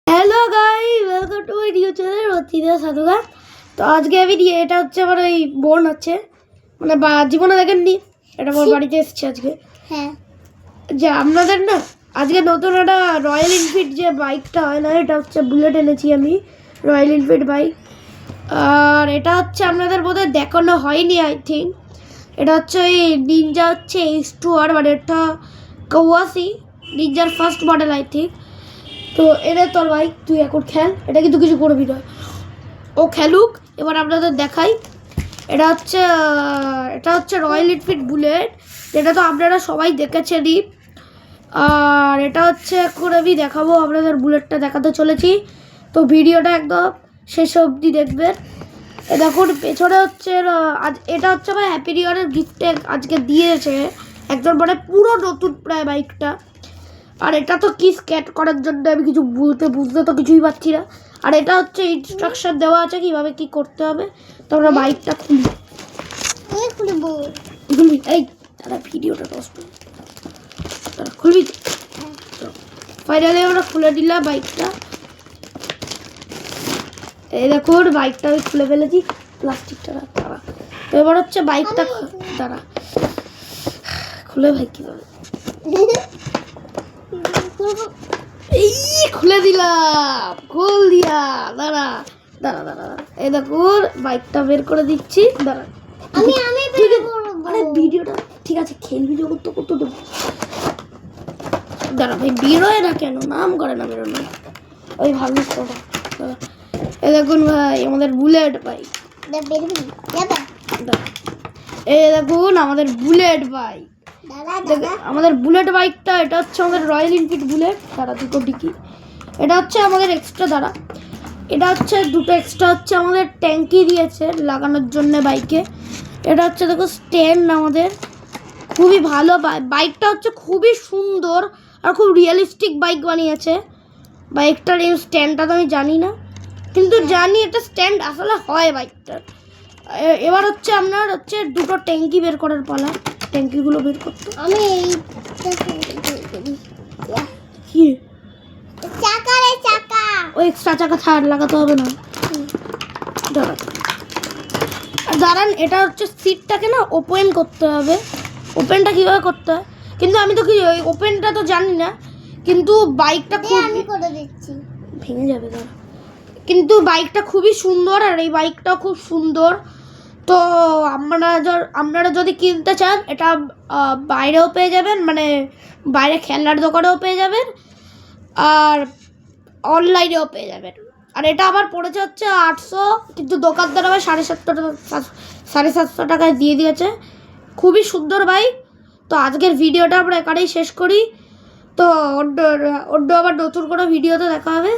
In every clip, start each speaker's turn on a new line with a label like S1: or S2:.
S1: Hello guys, welcome to my new channel Ratida Sadhughat. তো আজকে আমি এটা হচ্ছে আমার ওই বোন আছে, মানে জীবনে দেখেননি, এটা আমার বাড়িতে এসেছে আজকে।
S2: হ্যাঁ,
S1: যে আপনাদের না আজকে নতুন একটা রয়্যাল এনফিল্ড যে বাইকটা হয় না, এটা হচ্ছে বুলেট এনেছি আমি, রয়্যাল এনফিল্ড বাইক। আর এটা হচ্ছে আপনাদের বোধহয় দেখানো হয়নি আই থিঙ্ক। এটা হচ্ছে ওই নিনজা হচ্ছে H2R, মানে এটা কাওয়াসাকি নিনজার ফার্স্ট মডেল আই থিঙ্ক। তো এনে তোর ভাই তুই এখন খেল, এটা কিন্তু কিছু করবি না, ও খেলুক। এবার আপনাদের দেখাই, এটা হচ্ছে রয়্যাল এনফিল্ড বুলেট, যেটা তো আপনারা সবাই দেখেছেনই। আর এটা হচ্ছে এখন আমি দেখাবো আপনাদের, বুলেটটা দেখাতে চলেছি। তো ভিডিওটা একদম শেষ অবধি দেখবেন। দেখুন পেছনে হচ্ছে এটা হচ্ছে আমার হ্যাপি নিউ ইয়ারের গিফটে আজকে দিয়েছে একজন, মানে পুরো নতুন প্রায় বাইকটা। আর এটা তো কি স্কেট করার জন্য আমি কিছু বুঝতে তো কিছুই পাচ্ছি না। আর এটা হচ্ছে ইনস্ট্রাকশন দেওয়া আছে কিভাবে কি করতে হবে। তো আমরা বাইকটা খুলবি, এই দাদা ভিডিওটা খুলবি। ফাইনালি আমরা খুলে দিলাম বাইকটা। এই দেখুন বাইকটা আমি খুলে ফেলেছি, প্লাস্টিকটা দাঁড়া। তো এবার হচ্ছে বাইকটা দাঁড়া খুলে, ভাই কীভাবে এই খুলে দিলাম, দাঁড়া দাঁড়া দাঁড়া দাঁড়া। এই দেখুন বাইকটা বের করে দিচ্ছি, দাঁড়া। আরে ভিডিওটা ঠিক আছে, খেলবি যখন তো করতে দেবো। দাঁড়া ভাই, বেরোয় না কেন, নাম করে না বেরোনো, ওই ভালো করা। এই দেখুন ভাই আমাদের বুলেট বাইক, এই দেখুন আমাদের বুলেট বাইক, আমাদের বুলেট বাইকটা। এটা হচ্ছে আমাদের রয়্যাল এনফিল্ড বুলেট। দাঁড়া দুটো ডিকি, এটা হচ্ছে আমাদের এক্সট্রা, দাঁড়া এটা হচ্ছে দুটো এক্সট্রা হচ্ছে আমাদের ট্যাঙ্কি দিয়েছে লাগানোর জন্য বাইকে। এটা হচ্ছে দেখো স্ট্যান্ড আমাদের, খুবই ভালো বাইকটা হচ্ছে, খুবই সুন্দর আর খুব রিয়েলিস্টিক বাইক বানিয়েছে। বাইকটার এই স্ট্যান্ডটা তো আমি জানি না, কিন্তু জানি এটা স্ট্যান্ড আসলে হয় বাইকটার। এবার হচ্ছে আপনার হচ্ছে দুটো ট্যাঙ্কি বের করার পালা, ট্যাঙ্কিগুলো বের করতে।
S2: আমি
S1: কি
S2: চাকা
S1: ওই এক্সট্রা চাকা ছাড় লাগাতে হবে না, দাঁড়ান। এটা হচ্ছে সিটটাকে না ওপেন করতে হবে, ওপেনটা কীভাবে করতে হয় কিন্তু আমি তো কি ওই ওপেনটা তো জানি না, কিন্তু বাইকটা খুব
S2: আমি করে দিচ্ছি,
S1: ভেঙে যাবে দাঁড়া। কিন্তু বাইকটা খুবই সুন্দর আর এই বাইকটাও খুব সুন্দর। তো আপনারা যদি কিনতে চান এটা বাইরেও পেয়ে যাবেন, মানে বাইরে খেলনার দোকানেও পেয়ে যাবেন আর অনলাইনেও পেয়ে যাবেন। আর এটা আবার পড়েছে হচ্ছে 800, কিন্তু দোকানদার আবার 750 টাকায় দিয়ে দিয়েছে। খুবই সুন্দর বাইক। তো আজকের ভিডিওটা আমরা এখানেই শেষ করি। তো অন্য আবার নতুন কোনো ভিডিওতে দেখা হবে।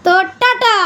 S1: তো টাটা।